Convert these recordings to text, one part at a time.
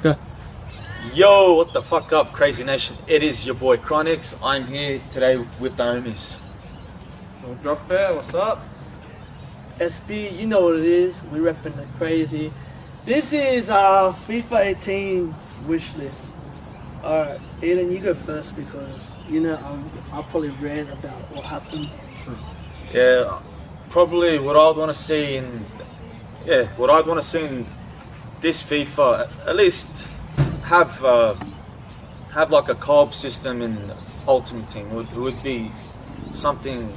Go. Yo, what the fuck up, Crazy Nation? It is your boy Chronix. I'm here today with the homies. So drop there, what's up? SB, you know what it is. We repping the crazy. This is our FIFA 18 wish list. Alright, Aiden, you go first because, you know, I'll probably rant about what happened. Yeah, probably what I'd want to see in this FIFA, at least have like a co-op system in Ultimate Team would be something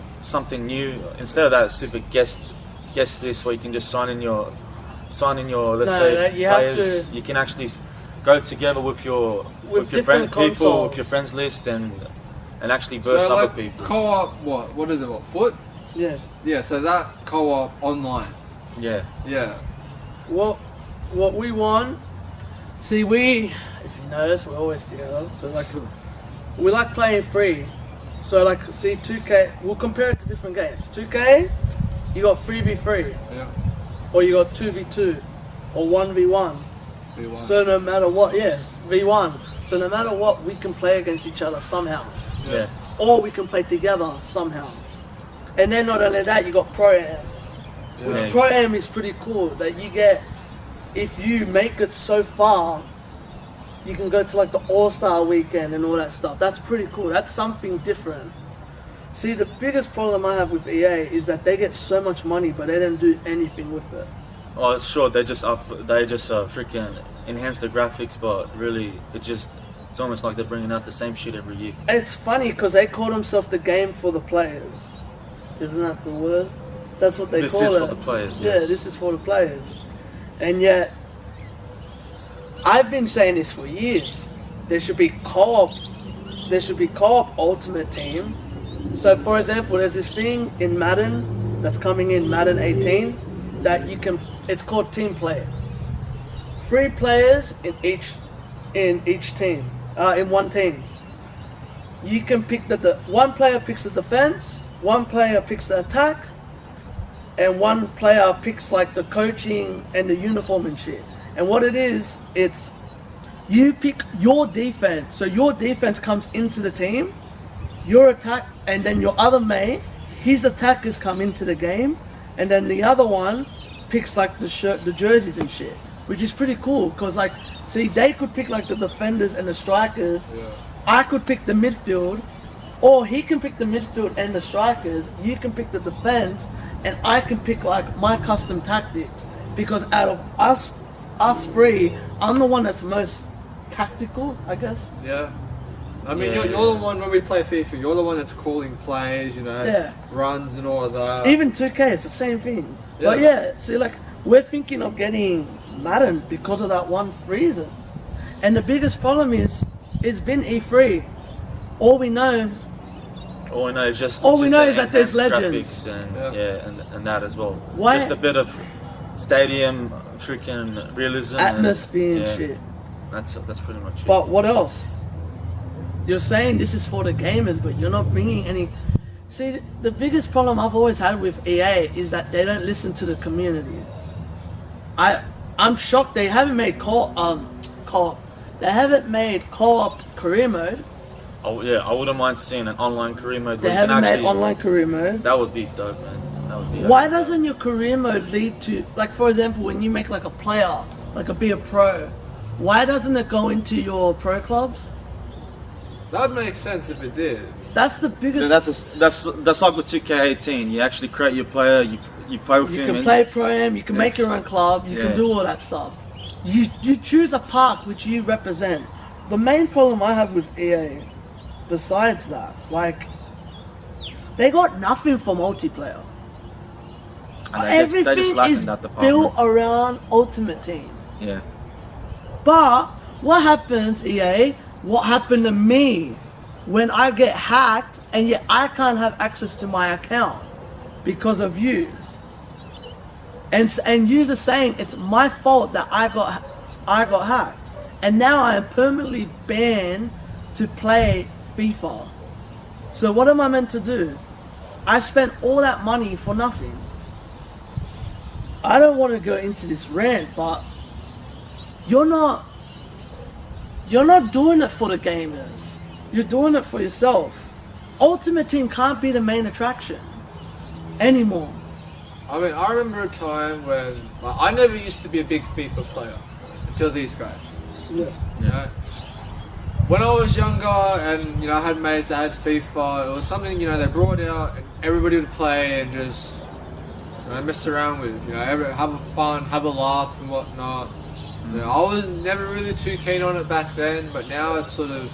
new instead of that stupid guest list where you can just sign in your players. You can actually go together with your friend people, with your friends list, and actually verse other people. Co-op, what is it? What, foot? Yeah. Yeah. So that co-op online. Yeah. Yeah. What we want? See, if you notice, we're always together. So like, we like playing free. So like, see, 2K. We'll compare it to different games. 2K, you got 3v3. Yeah. Or you got 2v2, or 1v1. V1. So no matter what, yes, v1. So no matter what, we can play against each other somehow. Yeah. Or we can play together somehow. And then not only that, you got Pro-Am. Which Pro-Am is pretty cool, that you get, if you make it so far, you can go to like the All-Star weekend and all that stuff. That's pretty cool. That's something different. See, the biggest problem I have with EA is that they get so much money, but they don't do anything with it. Oh, sure, they just freaking enhance the graphics, but really, it's almost like they're bringing out the same shit every year. It's funny because they call themselves the game for the players. Isn't that the word? That's what they call it. This is for the players, Yeah, yes. this is for the players. And yet, I've been saying this for years. There should be co-op. There should be co-op Ultimate Team. So, for example, there's this thing in Madden that's coming in Madden 18 that you can. It's called Team Play. 3 players in each team. In one team. You can pick one player picks the defense, one player picks the attack, and one player picks like the coaching and the uniform and shit. And what it is, it's you pick your defense. So your defense comes into the team, your attack, and then your other mate, his attackers come into the game, and then the other one picks like the jerseys and shit, which is pretty cool. Cause like, see, they could pick like the defenders and the strikers. Yeah. I could pick the midfield, or he can pick the midfield and the strikers. You can pick the defense, and I can pick like my custom tactics. Because out of us 3, I'm the one that's most tactical, I guess. Yeah. I mean, you're the one when we play FIFA. You're the one that's calling plays, runs and all of that. Even 2K, it's the same thing. Yeah. But yeah, see, like, we're thinking of getting Madden because of that one reason. And the biggest problem is, it's been E3. All we know is that there's legends. And that as well. Why? Just a bit of stadium freaking realism, atmosphere and shit. That's pretty much it. But what else? You're saying this is for the gamers, but you're not bringing any. See, the biggest problem I've always had with EA is that they don't listen to the community. I'm shocked they haven't made co-op. They haven't made co-op career mode. Oh yeah, I wouldn't mind seeing an online career mode. They haven't made online career mode. That would be dope, man. That would be. Why doesn't your career mode lead to, like, for example, when you make like a player, like be a pro, why doesn't it go into your pro clubs? That would make sense if it did. That's the biggest. That's like with 2K18. You actually create your player. You play with him. You can play Pro-Am. You can make your own club. You can do all that stuff. You choose a park which you represent. The main problem I have with EA, besides that, like, they got nothing for multiplayer. Everything is built around Ultimate Team. Yeah. But what happens, EA? What happened to me when I get hacked and yet I can't have access to my account because of yous? And yous are saying it's my fault that I got hacked, and now I am permanently banned to play FIFA. So what am I meant to do? I spent all that money for nothing. I don't want to go into this rant, but you're not you're not doing it for the gamers. You're doing it for yourself. Ultimate Team can't be the main attraction anymore. I mean, I remember a time when I never used to be a big FIFA player until these guys. Yeah. You know? When I was younger and, I had mates that had FIFA, it was something, they brought out and everybody would play and just, mess around with, have a fun, have a laugh and whatnot. I was never really too keen on it back then, but now it's sort of...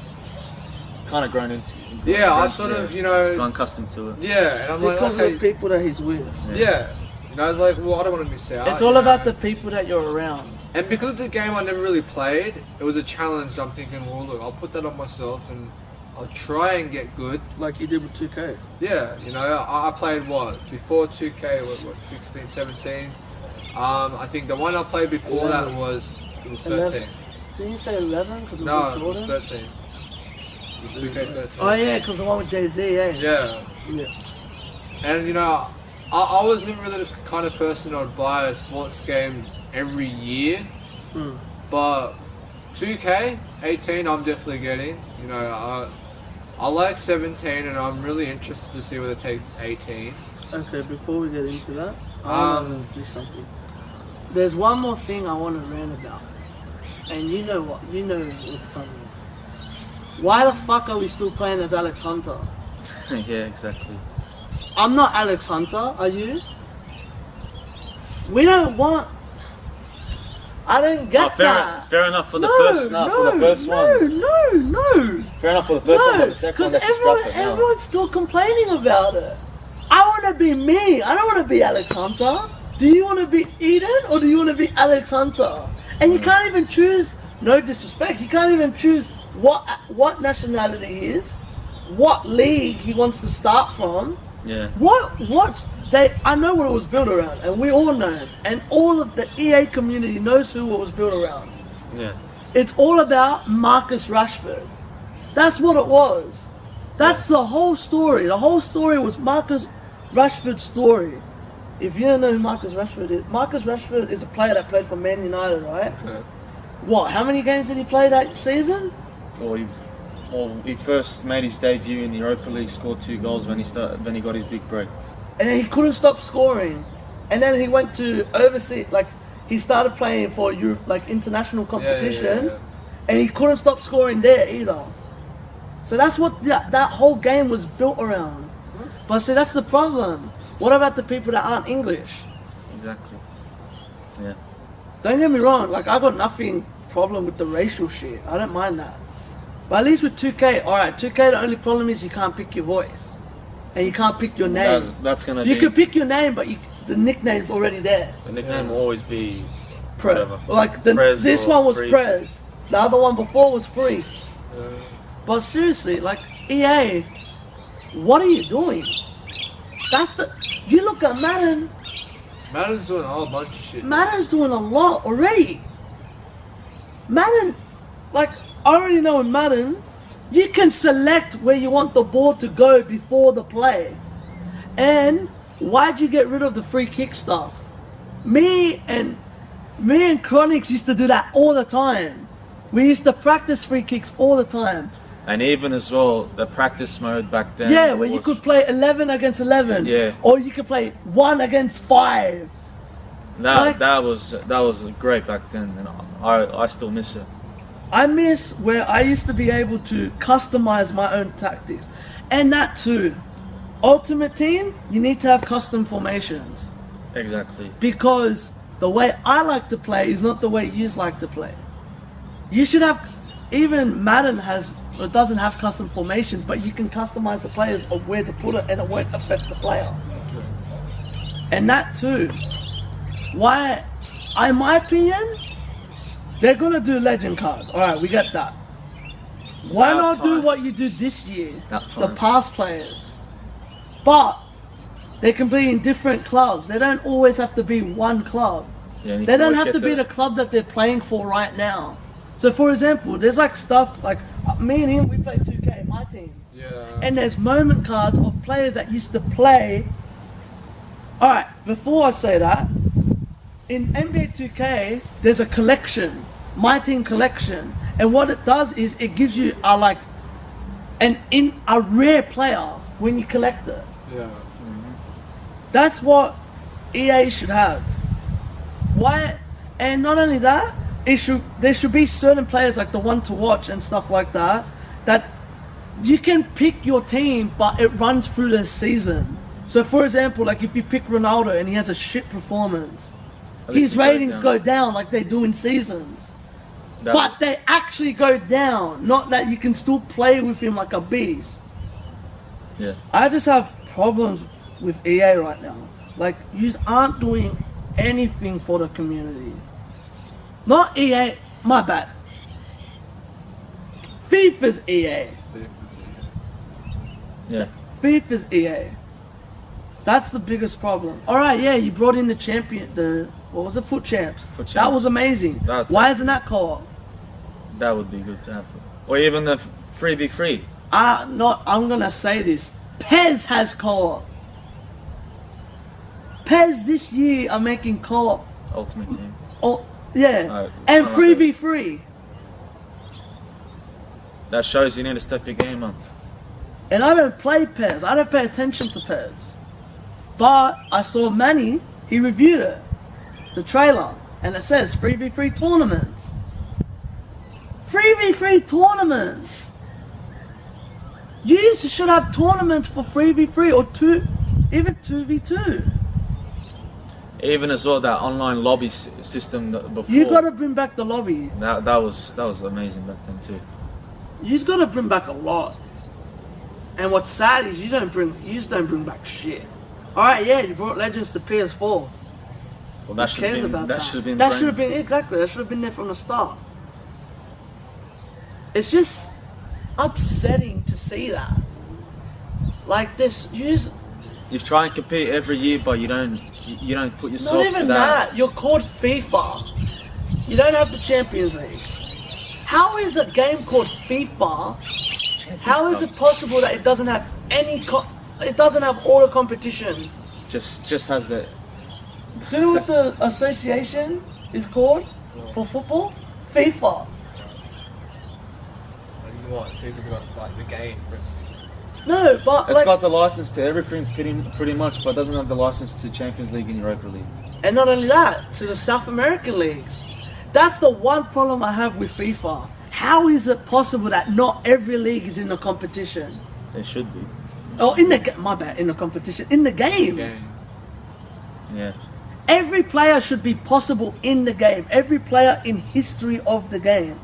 Kind of grown into it. Yeah, I've sort of, Gone accustomed to it. Yeah, and I'm because like, okay... of the people that he's with. Yeah. I was like, well, I don't want to miss out. It's all about the people that you're around. And because it's a game I never really played, it was a challenge. I'm thinking, well, look, I'll put that on myself and I'll try and get good. Like you did with 2K. Yeah, I played before 2K, what 16, 17. I think the one I played before 11. That was 13. 11. Didn't you say 11? No, it was 13. It was 2K 13. Oh yeah, because the one with Jay-Z, eh? Yeah. And I was never really the kind of person that would buy a sports game every year, but 2K 18 I'm definitely getting. I like 17 and I'm really interested to see where they take 18. Okay, before we get into that, I want to do something. There's one more thing I want to rant about, and you know what's coming. Why the fuck are we still playing as Alex Hunter? Yeah, exactly. I'm not Alex Hunter, are you? We don't want... I don't get that. Fair enough for the first one. No. Fair enough for the first one, but the second one, because everyone's still complaining about it. I want to be me. I don't want to be Alex Hunter. Do you want to be Eden or do you want to be Alex Hunter? And you can't even choose, no disrespect, you can't even choose what nationality he is, what league he wants to start from. Yeah. I know what it was built around, and we all know it, and all of the EA community knows who it was built around. Yeah. It's all about Marcus Rashford. That's what it was. That's the whole story. The whole story was Marcus Rashford's story. If you don't know who Marcus Rashford is a player that played for Man United, right? Okay. What? How many games did he play that season? He first made his debut in the Europa League, scored 2 goals when he got his big break. And then he couldn't stop scoring. And then he went to overseas, he started playing for international competitions, and he couldn't stop scoring there either. So that's what that whole game was built around. But see, that's the problem. What about the people that aren't English? Exactly. Yeah. Don't get me wrong, I got nothing problem with the racial shit. I don't mind that. But at least with 2K, alright, 2K the only problem is you can't pick your voice. And you can't pick your name. You can pick your name, but the nickname's already there. The nickname will always be Prez. Prez this one was Free. Prez. The other one before was Free. But seriously, EA, what are you doing? You look at Madden. Madden's doing a whole bunch of shit. Madden's doing a lot already. Madden, I already know in Madden, you can select where you want the ball to go before the play. And why'd you get rid of the free kick stuff? Me and Chronix used to do that all the time. We used to practice free kicks all the time. And even as well, the practice mode back then. Yeah, where you could play 11 against 11. Yeah. Or you could play 1 against 5. That was great back then, and I still miss it. I miss where I used to be able to customize my own tactics. And that too. Ultimate Team, you need to have custom formations. Exactly. Because the way I like to play is not the way you like to play. You should have... Even Madden doesn't have custom formations, but you can customize the players of where to put it and it won't affect the player. And that too. Why, in my opinion, they're gonna do legend cards. Alright, we get that. Why not do what you did this year? The past players. But they can be in different clubs. They don't always have to be one club. Yeah, they don't have to be the club that they're playing for right now. So for example, there's stuff me and him, we play 2K, my team. Yeah. And there's moment cards of players that used to play. Alright, before I say that, in NBA 2K, there's a collection, my team collection. And what it does is it gives you a rare player when you collect it. Yeah. That's what EA should have. Why? And not only that, there should be certain players like the one to watch and stuff like that you can pick your team, but it runs through the season. So, for example, like if you pick Ronaldo and he has a shit performance, his ratings go down like they do in seasons. But they actually go down, not that you can still play with him like a beast. Yeah. I just have problems with EA right now. Like, you aren't doing anything for the community. Not EA, my bad. FIFA's EA. Yeah. FIFA's EA. That's the biggest problem. Alright, yeah, you brought in what was it? Foot Champs. Foot Champs. That was amazing. Why isn't that co-op? That would be good to have. Or even the 3v3. I'm gonna say this. PES has co-op. PES this year are making co-op. Ultimate Team. Oh, yeah. And 3v3. That shows you need to step your game up. And I don't play PES. I don't pay attention to PES. But I saw Manny, he reviewed it. The trailer. And it says 3v3 tournaments. 3v3 tournaments! You should have tournaments for 3v3 or even 2v2. Even as well, that online lobby system before. You gotta bring back the lobby. That was amazing back then too. You just gotta bring back a lot. And what's sad is you just don't bring back shit. Alright, yeah, you brought Legends to PS4. Well, that Who cares about that? should have been. That should have been exactly. That should have been there from the start. It's just upsetting to see that. Like this, You try and compete every year, but you don't put yourself. Not even to that. You're called FIFA. You don't have the Champions League. How is a game called FIFA? How is it possible that it doesn't have it doesn't have all the competitions? Just has the. Do you know what the association is called for football? FIFA. What? FIFA's got like the game. No, but It's got the license to everything pretty much, but doesn't have the license to Champions League and Europa League. And not only that, to the South American leagues. That's the one problem I have with FIFA. How is it possible that not every league is in the competition? They should be. Oh, my bad, in the competition. In the game. Yeah. Every player should be possible in the game. Every player in history of the game.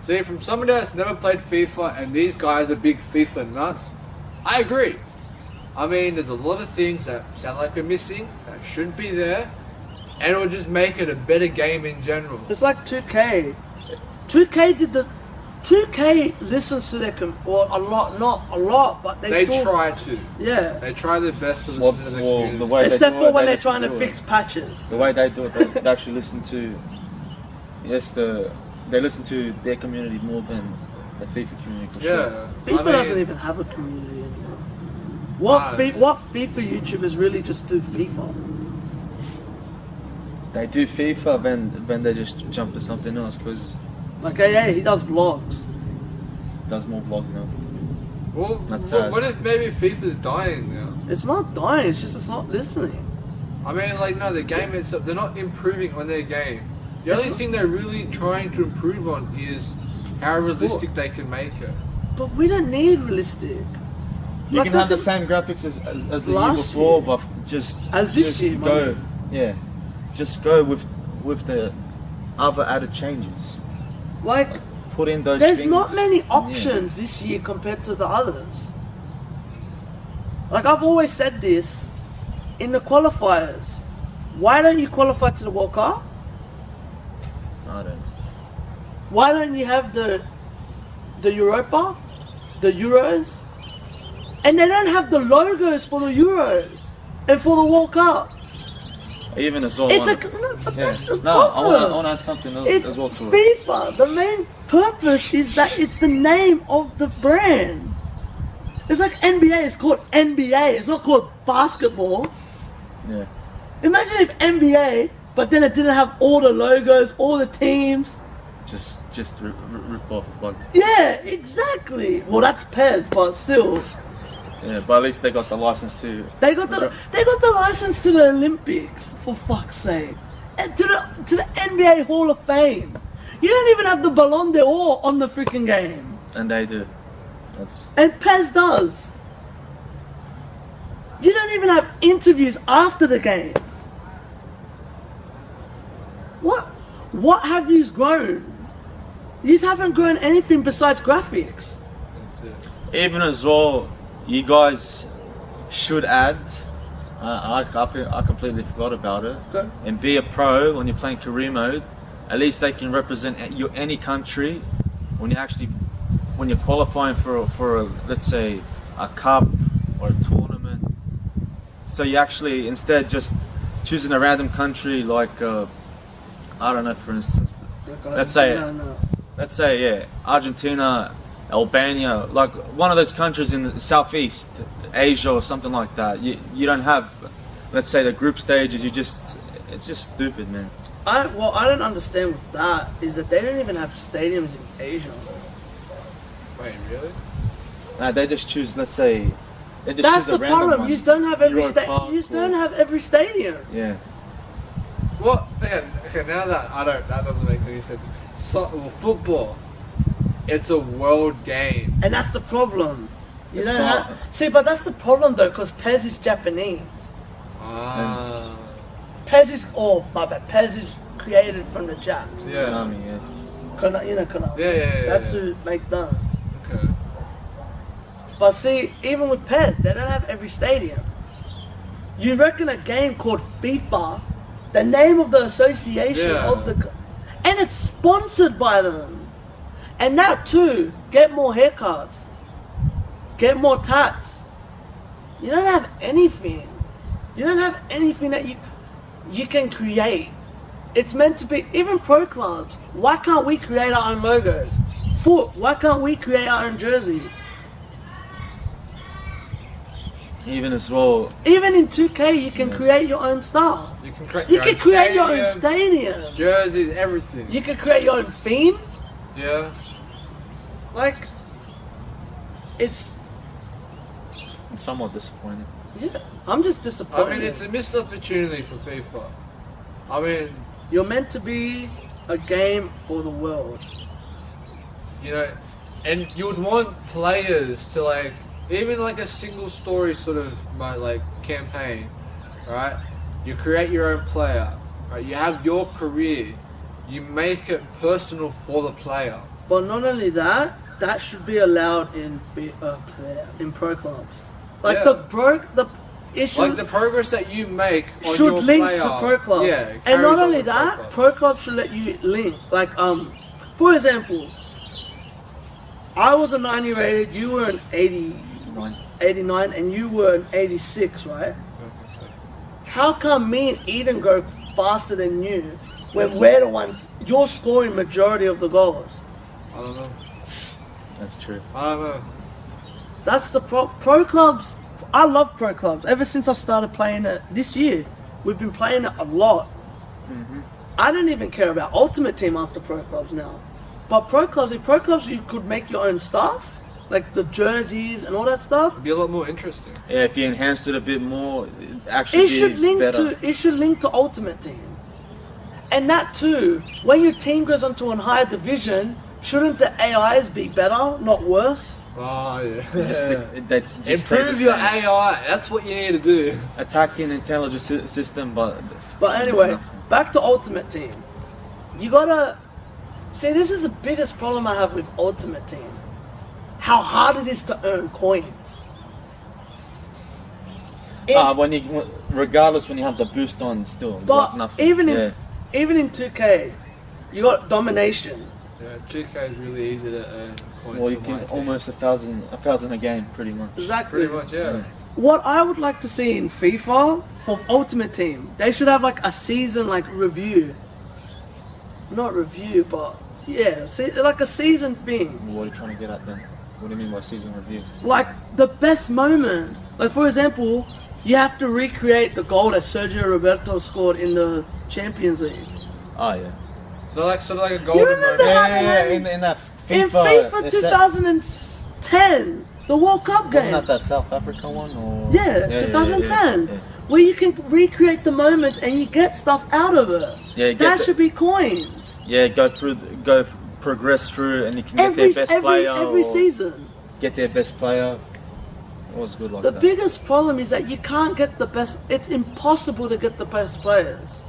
See, from somebody that's never played FIFA and these guys are big FIFA nuts, I agree. I mean, there's a lot of things that sound like they're missing, that shouldn't be there, and it would just make it a better game in general. It's like 2K. 2K listens to their not a lot, but they still try to. Yeah. They try their best to listen to the community. The way Except they do for when they they're trying to listen fix patches. The way they do it, they actually listen to. Yes, they listen to their community more than the FIFA community. For sure. FIFA doesn't even have a community anymore. What FIFA YouTubers really just do FIFA? They do FIFA, then they just jump to something else because. Like, yeah, he does vlogs. Does more vlogs now. Well, That's sad. what if maybe FIFA's dying now? It's not dying, it's not listening. I mean, like, no, the game itself, they're not improving on their game. The only thing they're really trying to improve on is how realistic they can make it. But we don't need realistic. You can have the same graphics as the year before, but just go. Yeah, just go with the other added changes. Like put in those. There's things. not many options this year compared to the others. Like I've always said this in the qualifiers. Why don't you qualify to the World Cup? I don't. Why don't you have the Europa, the Euros, and they don't have the logos for the Euros and for the World Cup? Even as well. That's the problem. I want to add something else It's as well to it. FIFA. The main purpose is that it's the name of the brand. It's like NBA. It's called NBA. It's not called basketball. Yeah. Imagine if NBA, but then it didn't have all the logos, all the teams. just rip off. Like, Yeah, exactly. Well, that's Pez, but still, yeah, but at least they got the license to. they got the license to the Olympics, for fuck's sake, and to the NBA Hall of Fame. You don't even have the Ballon d'Or on the freaking game, And they do. and Pez does. You don't even have interviews after the game. What have you grown? You haven't grown anything besides graphics. Even as well, you guys should add. I completely forgot about it. Okay. And be a pro when you're playing career mode. At least they can represent any country when you're qualifying for let's say a cup or a tournament. So you actually, instead just choosing a random country like I don't know, for instance, let's say yeah, Argentina, Albania, like one of those countries in the Southeast Asia or something like that. You don't have, let's say, the group stages. It's just stupid, man. What I don't understand with that is that they don't even have stadiums in Asia. Wait, really? They just choose, let's say, That's the problem. You just don't have every don't have every stadium. Yeah. What? Okay, now that doesn't make any sense. Football, it's a world game. And that's the problem. You It's don't not. see, but that's the problem though, because Pez is Japanese. Ah. Pez is Pez is created from the Japs. Yeah. Konami, yeah. Konami. Yeah. That's who make them. Okay. But see, even with Pez, they don't have every stadium. You reckon a game called FIFA, the name of the association of the, and it's sponsored by them, and that too, get more haircuts, get more tats. You don't have anything. You don't have anything that you can create. It's meant to be, even pro clubs. Why can't we create our own logos? Why can't we create our own jerseys? Even as well. Even in 2K, you can create your own stuff. You can create your own stadium. Jerseys, everything. You can create your own theme. Yeah. Like, it's somewhat disappointing. yeah. I'm just disappointed. I mean, it's a missed opportunity for FIFA. I mean, you're meant to be a game for the world. You know, and you would want players to like, even like a single story sort of like campaign, right? You create your own player, right? You have your career. You make it personal for the player. But not only that, that should be allowed in pro clubs. Like the progress that you make on should your link player, to pro clubs. Yeah, and not carries only on to that, pro clubs should let you link. Like for example, I was a 90 rated, you were an 89, and you were an 86, right? How come me and Eden go faster than you when we're the ones, you're scoring majority of the goals? I don't know. That's true. I don't know. That's the pro clubs. I love pro clubs. Ever since I started playing it this year, we've been playing it a lot. Mm-hmm. I don't even care about Ultimate Team after pro clubs now. But pro clubs, you could make your own stuff, like the jerseys and all that stuff. It'd be a lot more interesting. Yeah, if you enhanced it a bit more, it should link to Ultimate Team. And that too, when your team goes onto a higher division, shouldn't the AIs be better, not worse? Oh yeah. Improve your AI. That's what you need to do. Attacking intelligence system, but anyway, back to Ultimate Team. You gotta see. This is the biggest problem I have with Ultimate Team. How hard it is to earn coins. Regardless, when you have the boost on, still but nothing. Even in 2K, you got domination. Yeah, 2K is really easy to earn coins. Well, you can almost 1,000 a game, pretty much. Exactly. Pretty much, yeah. What I would like to see in FIFA for Ultimate Team, they should have like a season review. Not review, but yeah, like a season thing. What are you trying to get at then? What do you mean by season review? Like the best moment. Like for example, you have to recreate the goal that Sergio Roberto scored in the Champions League. Oh yeah. So like sort of like a golden remember moment. how In that FIFA. in FIFA 2010, the World Cup game. Wasn't that South Africa one? Or? Yeah, 2010. Where you can recreate the moments and you get stuff out of it. Yeah, that should be coins. Yeah, progress through, and you can get their best player. Every season. Get their best player. It was good like The that. biggest problem is that you can't get the best. It's impossible to get the best players.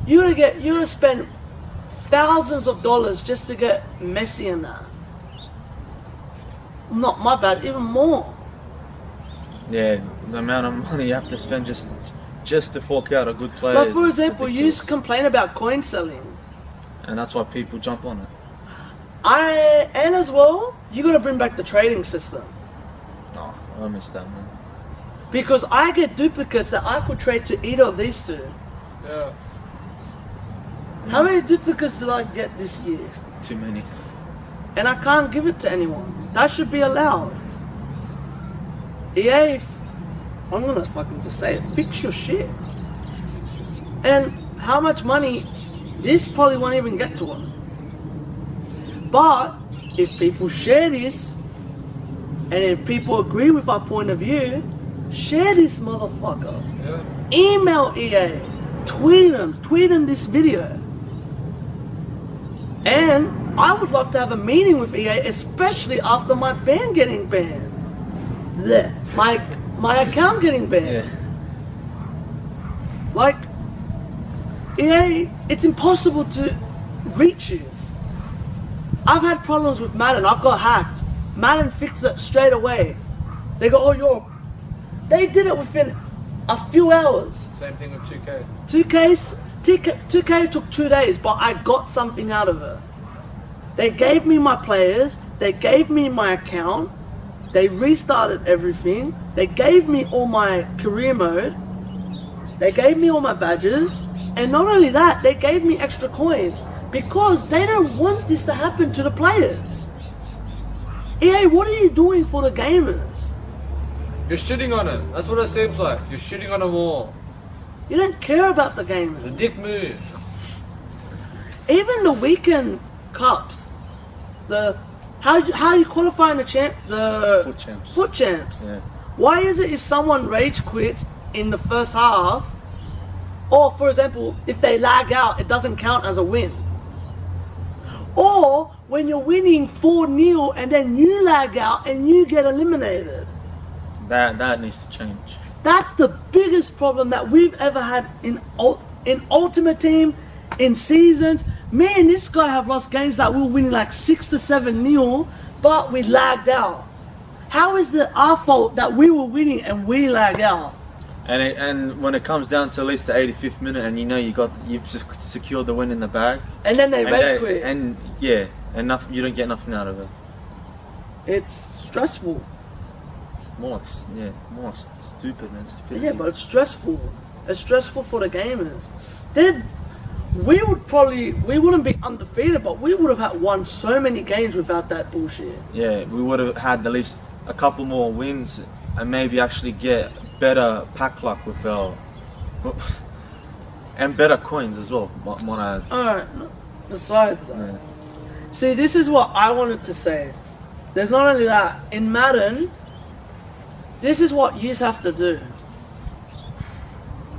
You gotta spend thousands of dollars just to get Messi in that. Not my bad, even more. Yeah, the amount of money you have to spend just to fork out a good player. Like for example, you complain about coin selling. And that's why people jump on it. And as well, you gotta bring back the trading system. Oh, I missed that, man. Because I get duplicates that I could trade to either of these two. Yeah. How many duplicates did I get this year? Too many. And I can't give it to anyone. That should be allowed. EA, I'm gonna fucking just say it, fix your shit. And how much money, this probably won't even get to them. But, if people share this, and if people agree with our point of view, share this motherfucker. Yeah. Email EA, tweet them this video. And I would love to have a meeting with EA, especially after my band getting banned. Blech. My account getting banned. Yeah. Like, EA, it's impossible to reach you. I've had problems with Madden. I've got hacked. Madden fixed it straight away. They go, they did it within a few hours. Same thing with 2K. 2K took 2 days, but I got something out of it. They gave me my players, they gave me my account, they restarted everything, they gave me all my career mode, they gave me all my badges, and not only that, they gave me extra coins, because they don't want this to happen to the players. EA, what are you doing for the gamers? You're shitting on it. That's what it seems like. You're shitting on them all. You don't care about the gamers. The dick move. Even the weekend cups, how you qualify in the foot champs. Yeah. Why is it if someone rage quits in the first half, or for example, if they lag out, it doesn't count as a win? Or when you're winning 4-0 and then you lag out and you get eliminated. That needs to change. That's the biggest problem that we've ever had in Ultimate Team, in seasons. Me and this guy have lost games that we were winning like 6 to 7-0, but we lagged out. How is it our fault that we were winning and we lagged out? And when it comes down to at least the 85th minute, and you know you've just secured the win in the bag, and then they rage quit, and yeah, and you don't get nothing out of it. It's stressful. More like stupid, man. Stupidity. Yeah, but it's stressful. It's stressful for the gamers. We wouldn't be undefeated, but we would have won so many games without that bullshit. Yeah, we would have had at least a couple more wins, and maybe actually get better pack luck with and better coins as well. Alright, besides that. Yeah. See, this is what I wanted to say. There's not only that, in Madden, this is what you have to do.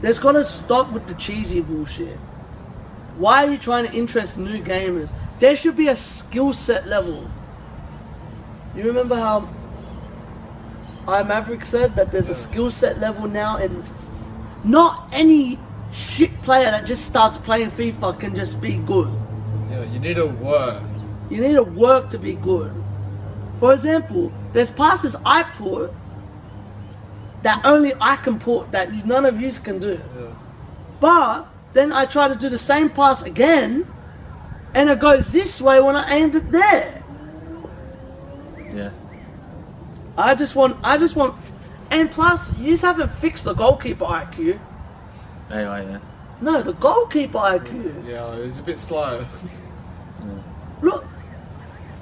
There's got to stop with the cheesy bullshit. Why are you trying to interest new gamers? There should be a skill set level. You remember how Maverick said that there's a skill set level now, and not any shit player that just starts playing FIFA can just be good. Yeah, you need to work. You need to work to be good. For example, there's passes I put that only I can put that none of you can do. Yeah. But then I try to do the same pass again, and it goes this way when I aimed it there. Yeah. I just want, and plus, you just haven't fixed the goalkeeper IQ. Anyway, yeah. No, the goalkeeper IQ. Yeah, it's a bit slow. Look,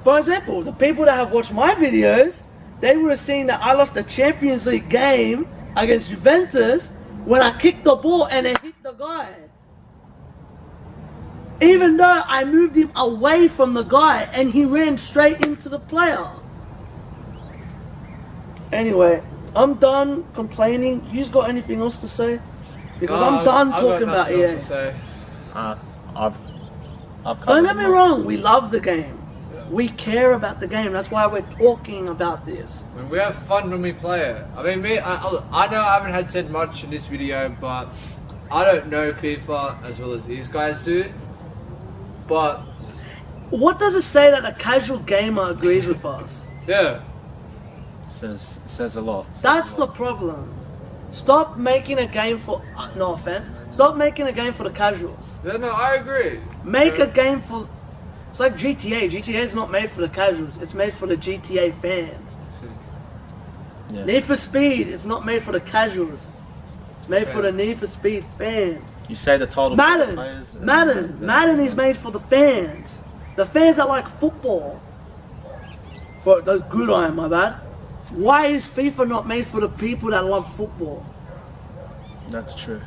for example, the people that have watched my videos, they would have seen that I lost the Champions League game against Juventus when I kicked the ball and it hit the guy. Even though I moved him away from the guy and he ran straight into the player. Anyway, I'm done complaining. You've got anything else to say? Because I'm done talking about EA. Don't get me wrong, we love the game. Yeah. We care about the game. That's why we're talking about this. I mean, we have fun when we play it. I mean, I know I haven't said much in this video, but I don't know FIFA as well as these guys do. But what does it say that a casual gamer agrees with us? Yeah. Says a lot. That's the problem. Stop making a game for, no offense, stop making a game for the casuals. Yeah, no, I agree. Make a game for, it's like GTA. GTA is not made for the casuals, it's made for the GTA fans. Yeah. Need for Speed, it's not made for the casuals. It's made for the Need for Speed fans. You say the title Madden, for the players? Madden is made for the fans. The fans that like football. For the good eye, my bad. Why is FIFA not made for the people that love football? That's true.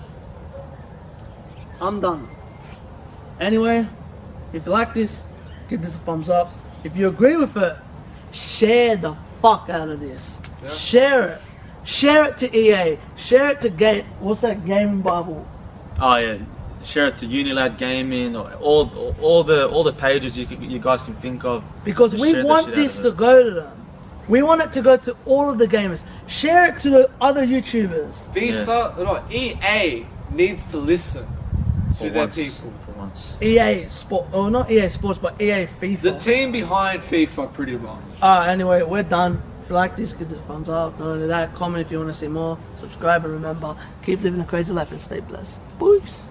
I'm done. Anyway, if you like this, give this a thumbs up. If you agree with it, share the fuck out of this. Yep. Share it. Share it to EA. Share it to what's that gaming Bible? Oh yeah. Share it to Unilad Gaming or all the pages you guys can think of. Because we want this to go to them. We want it to go to all of the gamers. Share it to the other YouTubers. FIFA, no, EA needs to listen to their people. For once. EA Sport, or not EA Sports, but EA FIFA. The team behind FIFA, pretty much. Anyway, we're done. If you like this, give this a thumbs up. Not only that, comment if you want to see more. Subscribe and remember, keep living a crazy life and stay blessed. Peace.